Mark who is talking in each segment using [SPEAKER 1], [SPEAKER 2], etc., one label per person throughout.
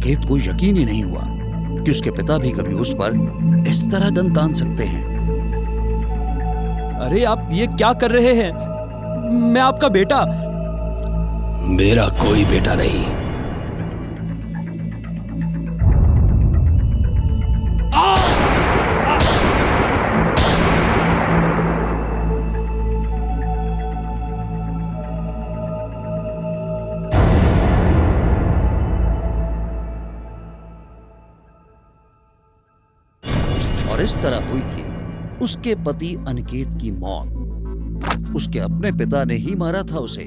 [SPEAKER 1] अनिकेत को यकीन ही नहीं हुआ कि उसके पिता भी कभी उस पर इस तरह गन तान सकते हैं।
[SPEAKER 2] अरे आप ये क्या कर रहे हैं? मैं आपका बेटा।
[SPEAKER 3] मेरा कोई बेटा नहीं।
[SPEAKER 1] और इस तरह हुई थी उसके पति अनिकेत की मौत। उसके अपने पिता ने ही मारा था उसे।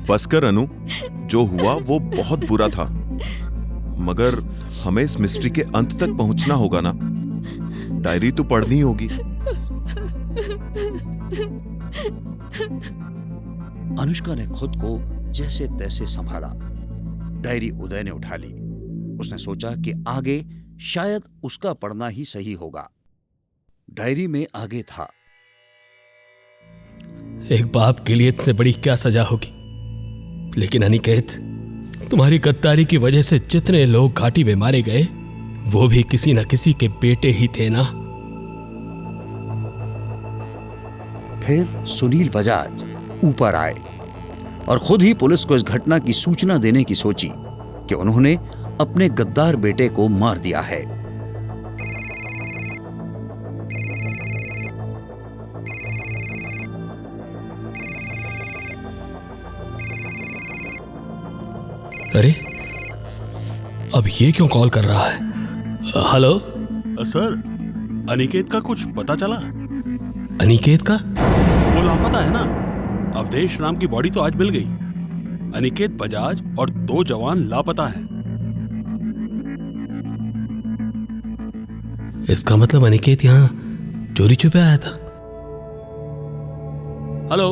[SPEAKER 4] बस कर अनु, जो हुआ वो बहुत बुरा था, मगर हमें इस मिस्ट्री के अंत तक पहुंचना होगा ना। डायरी तो पढ़नी होगी।
[SPEAKER 1] अनुष्का ने खुद को जैसे तैसे संभाला। डायरी उदय ने उठा ली। उसने सोचा कि आगे शायद उसका पढ़ना ही सही होगा। डायरी में आगे था,
[SPEAKER 3] एक बाप के लिए इतने बड़ी क्या सजा होगी, लेकिन अनिकेत, तुम्हारी गद्दारी की वजह से जितने लोग घाटी में मारे गए वो भी किसी न किसी के बेटे ही थे ना।
[SPEAKER 1] फिर सुनील बजाज ऊपर आए और खुद ही पुलिस को इस घटना की सूचना देने की सोची कि उन्होंने अपने गद्दार बेटे को मार दिया है।
[SPEAKER 3] अरे, अब ये क्यों कॉल कर रहा है? हेलो
[SPEAKER 5] सर, अनिकेत का कुछ पता चला?
[SPEAKER 3] अनिकेत का?
[SPEAKER 5] वो लापता है ना। अवधेश नाम की बॉडी तो आज मिल गई। अनिकेत बजाज और 2 जवान लापता हैं।
[SPEAKER 3] इसका मतलब अनिकेत यहाँ चोरी छुपे आया था।
[SPEAKER 5] Hello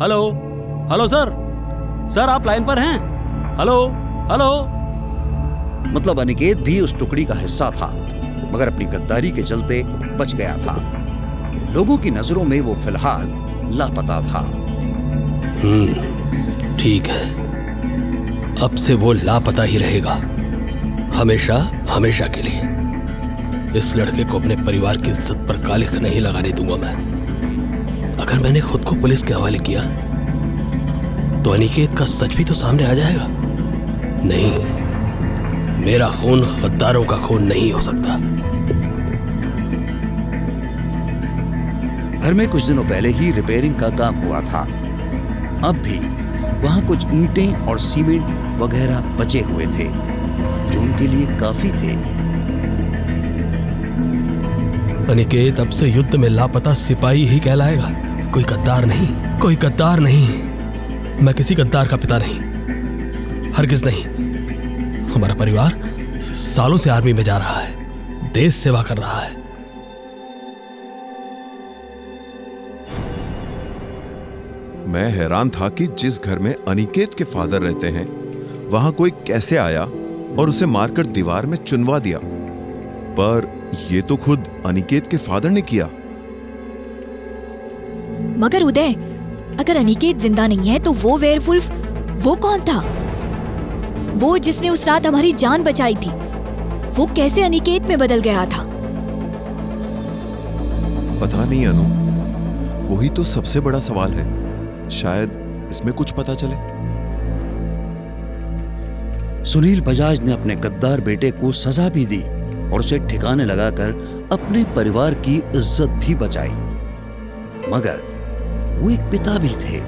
[SPEAKER 5] hello hello sir, sir आप लाइन पर हैं? Hello hello.
[SPEAKER 1] मतलब अनिकेत भी उस टुकड़ी का हिस्सा था, मगर अपनी गद्दारी के चलते बच गया था। लोगों की नजरों में वो फिलहाल लापता था।
[SPEAKER 3] ठीक है, अब से वो लापता ही रहेगा, हमेशा हमेशा के लिए। इस लड़के को अपने परिवार की इज्जत पर कालिख नहीं लगाने दूंगा मैं। अगर मैंने खुद को पुलिस के हवाले किया तो अनिकेत का सच भी तो सामने आ जाएगा। नहीं, मेरा खून गद्दारों का खून नहीं हो सकता।
[SPEAKER 1] घर में कुछ दिनों पहले ही रिपेयरिंग का काम हुआ था। अब भी वहां कुछ ईंटें और सीमेंट वगैरह बचे हुए थे जो उनके लिए काफी थे।
[SPEAKER 3] अनिकेत अब से युद्ध में लापता सिपाही ही कहलाएगा, कोई गद्दार नहीं, कोई गद्दार नहीं। मैं किसी गद्दार का पिता नहीं, हरगिज नहीं। हमारा परिवार सालों से आर्मी में जा रहा है, देश सेवा कर रहा है।
[SPEAKER 4] मैं हैरान था कि जिस घर में अनिकेत के फादर रहते हैं वहां कोई कैसे आया और उसे मारकर दीवार में चुनवा दिया, पर यह तो खुद अनिकेत के फादर ने किया।
[SPEAKER 6] मगर उदय, अगर अनिकेत जिंदा नहीं है तो वो वेयरवुल्फ, वो कौन था? वो जिसने उस रात हमारी जान बचाई थी, वो कैसे अनिकेत में बदल गया था?
[SPEAKER 4] पता नहीं अनु, वही तो सबसे बड़ा सवाल है। शायद इसमें कुछ पता चले।
[SPEAKER 1] सुनील बजाज ने अपने गद्दार बेटे को सजा भी दी और उसे ठिकाने लगाकर अपने परिवार की इज्जत भी बचाई। मगर वो एक पिता भी थे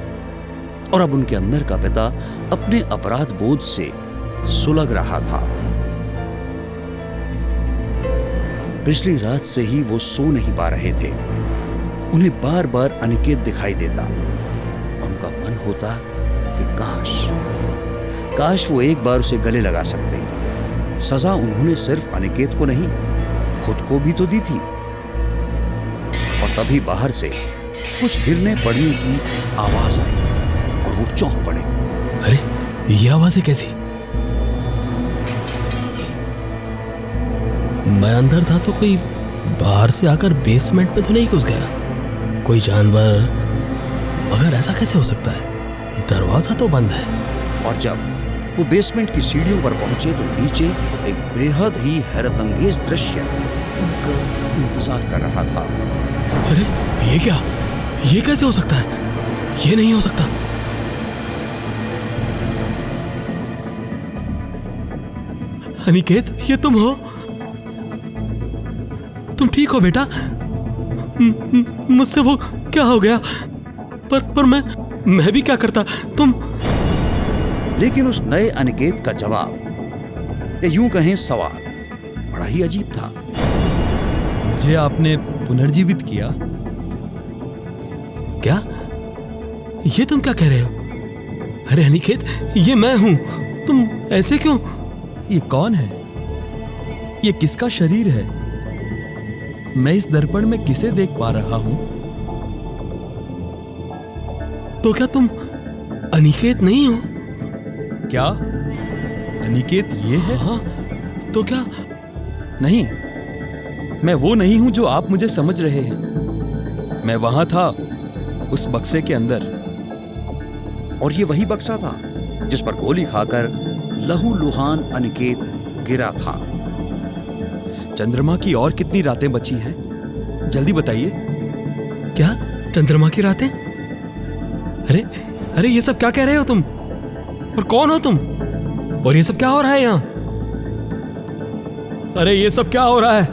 [SPEAKER 1] और अब उनके अंदर का पिता अपने अपराध बोध से सुलग रहा था। पिछली रात से ही वो सो नहीं पा रहे थे। उन्हें बार बार अनिकेत दिखाई देता। उनका मन होता कि काश वो एक बार उसे गले लगा सकते। सजा उन्होंने सिर्फ अनिकेत को नहीं, खुद को भी तो दी थी। और तभी बाहर से कुछ गिरने पड़ने की आवाज आई और वो चौंक पड़े।
[SPEAKER 3] अरे, ये आवाजें कैसी? मैं अंदर था तो कोई बाहर से आकर बेसमेंट में तो नहीं घुस गया? कोई जानवर? मगर ऐसा कैसे हो सकता है? दरवाजा तो बंद है।
[SPEAKER 1] और जब वो बेसमेंट की सीढ़ियों पर पहुंचे तो नीचे एक बेहद ही हैरतअंगेज दृश्य उनका इंतजार कर रहा था।
[SPEAKER 3] अरे ये क्या? ये कैसे हो सकता है? ये नहीं हो सकता। अनिकेत, ये तुम हो? तुम ठीक हो बेटा? मुझसे वो क्या हो गया? पर मैं भी क्या करता? तुम।
[SPEAKER 1] लेकिन उस नए अनिकेत का जवाब, या यूं कहें सवाल, बड़ा ही अजीब था।
[SPEAKER 2] मुझे आपने पुनर्जीवित किया?
[SPEAKER 3] क्या? ये तुम क्या कह रहे हो? अरे अनिकेत, ये मैं हूं। तुम ऐसे क्यों?
[SPEAKER 2] ये कौन है? ये किसका शरीर है? मैं इस दर्पण में किसे देख पा रहा हूं?
[SPEAKER 3] तो क्या तुम अनिकेत नहीं हो?
[SPEAKER 2] क्या अनिकेत ये है?
[SPEAKER 3] हाँ, तो क्या?
[SPEAKER 2] नहीं, मैं वो नहीं हूं जो आप मुझे समझ रहे हैं। मैं वहां था, उस बक्से के अंदर।
[SPEAKER 1] और ये वही बक्सा था जिस पर गोली खाकर लहूलुहान अनिकेत गिरा था।
[SPEAKER 2] चंद्रमा की और कितनी रातें बची हैं? जल्दी बताइए।
[SPEAKER 3] क्या चंद्रमा की रातें? अरे ये सब क्या कह रहे हो तुम? और कौन हो तुम? और ये सब क्या हो रहा है यहाँ? अरे ये सब क्या हो रहा है?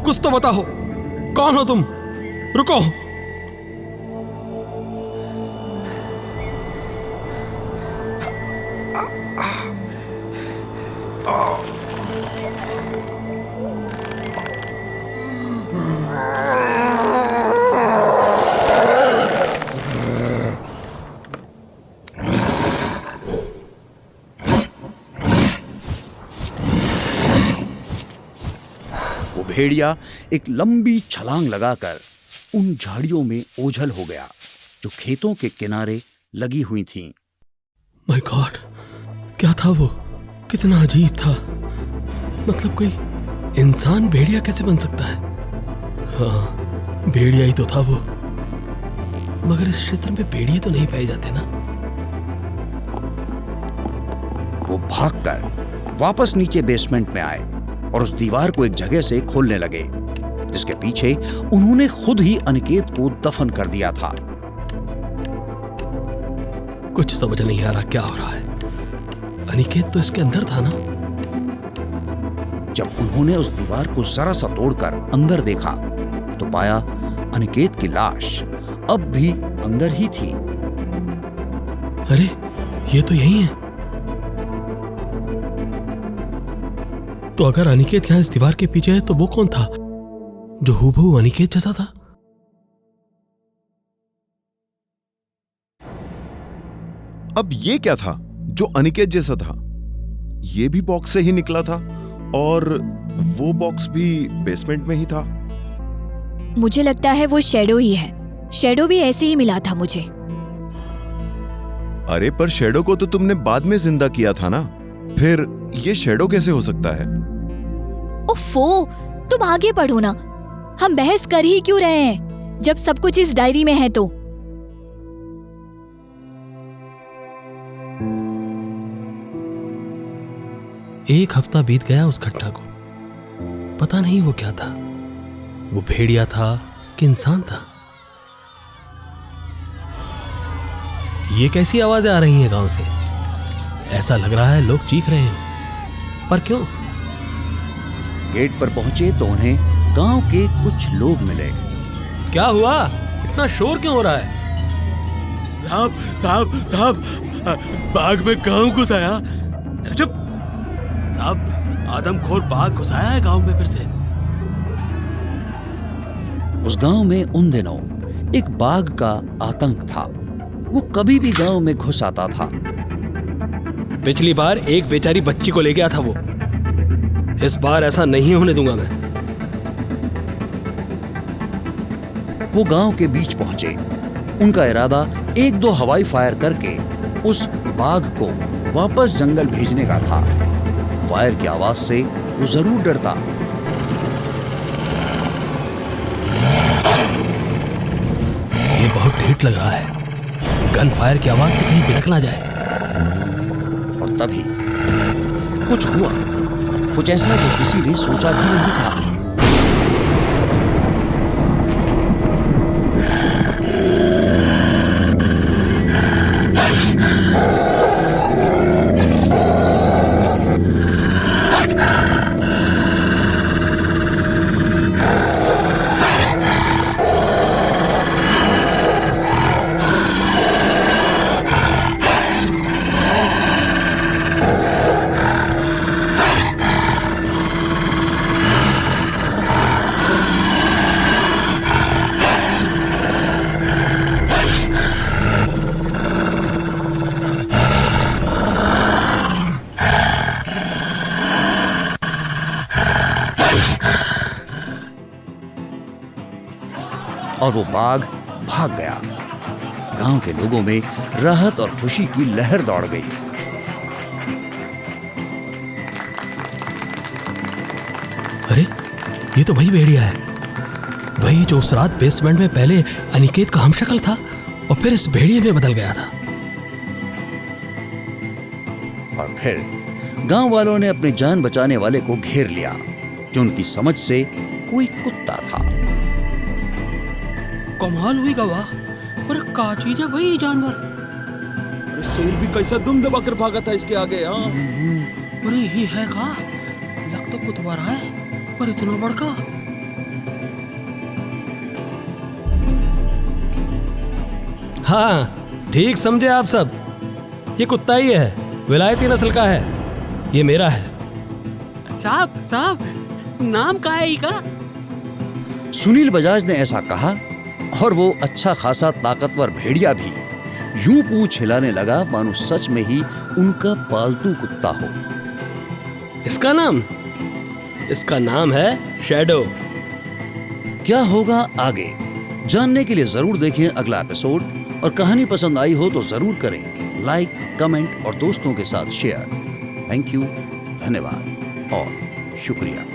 [SPEAKER 3] कुछ तो बताओ, कौन हो तुम? रुको।
[SPEAKER 1] भेड़िया एक लंबी छलांग लगाकर उन झाड़ियों में ओझल हो गया जो खेतों के किनारे लगी हुई थीं।
[SPEAKER 3] माय गॉड, क्या था वो? कितना अजीब था। मतलब कोई इंसान भेड़िया कैसे बन सकता है? हाँ, भेड़िया ही तो था वो। मगर इस क्षेत्र में भेड़िए तो नहीं पाए जाते ना।
[SPEAKER 1] वो भागकर वापस नीचे बेसमेंट में आए और उस दीवार को एक जगह से खोलने लगे जिसके पीछे उन्होंने खुद ही अनिकेत को दफन कर दिया था।
[SPEAKER 3] कुछ समझ नहीं आ रहा क्या हो रहा है। अनिकेत तो इसके अंदर था ना?
[SPEAKER 1] जब उन्होंने उस दीवार को जरा सा तोड़कर अंदर देखा तो पाया अनिकेत की लाश अब भी अंदर ही थी।
[SPEAKER 3] अरे ये तो यही है। तो अगर अनिकेत यहां इस दीवार के पीछे है तो वो कौन था जो हूबहू अनिकेत जैसा था?
[SPEAKER 4] अब ये क्या था जो अनिकेत जैसा था? ये भी बॉक्स से ही निकला था और वो बॉक्स भी बेसमेंट में ही था।
[SPEAKER 6] मुझे लगता है वो शैडो ही है। शैडो भी ऐसे ही मिला था मुझे।
[SPEAKER 4] अरे पर शैडो को तो तुमने बाद में जिंदा किया था ना, फिर ये शैडो कैसे हो सकता है?
[SPEAKER 6] ओफो, तुम आगे पढ़ो ना। हम बहस कर ही क्यों रहे हैं जब सब कुछ इस डायरी में है तो?
[SPEAKER 3] एक हफ्ता बीत गया उस घटना को। पता नहीं वो क्या था। वो भेड़िया था कि इंसान था? ये कैसी आवाजें आ रही हैं गांव से? ऐसा लग रहा है लोग चीख रहे हैं। पर क्यों?
[SPEAKER 1] गेट पर पहुंचे तो उन्हें गांव के कुछ लोग मिले।
[SPEAKER 3] क्या हुआ? इतना शोर क्यों हो रहा है?
[SPEAKER 5] साहब साहब साहब, बाग में गांव घुस आया। चुप साहब, आदमखोर बाघ घुस आया है गांव में फिर से।
[SPEAKER 1] उस गांव में उन दिनों एक बाघ का आतंक था। वो कभी भी गांव में घुस आता था।
[SPEAKER 3] पिछली बार एक बेचारी बच्ची को ले गया था वो। इस बार ऐसा नहीं होने दूंगा मैं।
[SPEAKER 1] वो गांव के बीच पहुंचे। उनका इरादा एक दो हवाई फायर करके उस बाघ को वापस जंगल भेजने का था। फायर की आवाज से वो जरूर डरता।
[SPEAKER 3] ये बहुत ढीठ लग रहा है। गन फायर की आवाज से कहीं भिड़क ना जाए।
[SPEAKER 1] और तभी कुछ हुआ, कुछ ऐसा जो किसी ने सोचा भी नहीं था। और वो बाघ भाग गया। गांव के लोगों में राहत और खुशी की लहर दौड़ गई।
[SPEAKER 3] अरे ये तो वही भेड़िया है, वही जो उस रात बेसमेंट में पहले अनिकेत का हमशक्ल था और फिर इस भेड़िए में बदल गया था।
[SPEAKER 1] और फिर गांव वालों ने अपने जान बचाने वाले को घेर लिया, जो उनकी समझ से कोई कुत्ता था।
[SPEAKER 5] कमाल हुई गवाह, पर का चीज है भाई जानवर?
[SPEAKER 2] अरे शेर भी कैसा दुम दबाकर भागा था इसके आगे। हाँ
[SPEAKER 5] अरे ये है का? लग तो कुतवा रहा है, पर इतना बड़का।
[SPEAKER 3] हाँ ठीक समझे आप सब, ये कुत्ता ही है, विलायती नस्ल का है, ये मेरा है।
[SPEAKER 5] साहब साहब, नाम का है का?
[SPEAKER 1] सुनील बजाज ने ऐसा कहा और वो अच्छा खासा ताकतवर भेड़िया भी यूं पूंछ हिलाने लगा मानो सच में ही उनका पालतू कुत्ता हो।
[SPEAKER 3] इसका नाम है शैडो।
[SPEAKER 1] क्या होगा आगे जानने के लिए जरूर देखें अगला एपिसोड। और कहानी पसंद आई हो तो जरूर करें लाइक, कमेंट और दोस्तों के साथ शेयर। थैंक यू, धन्यवाद और शुक्रिया।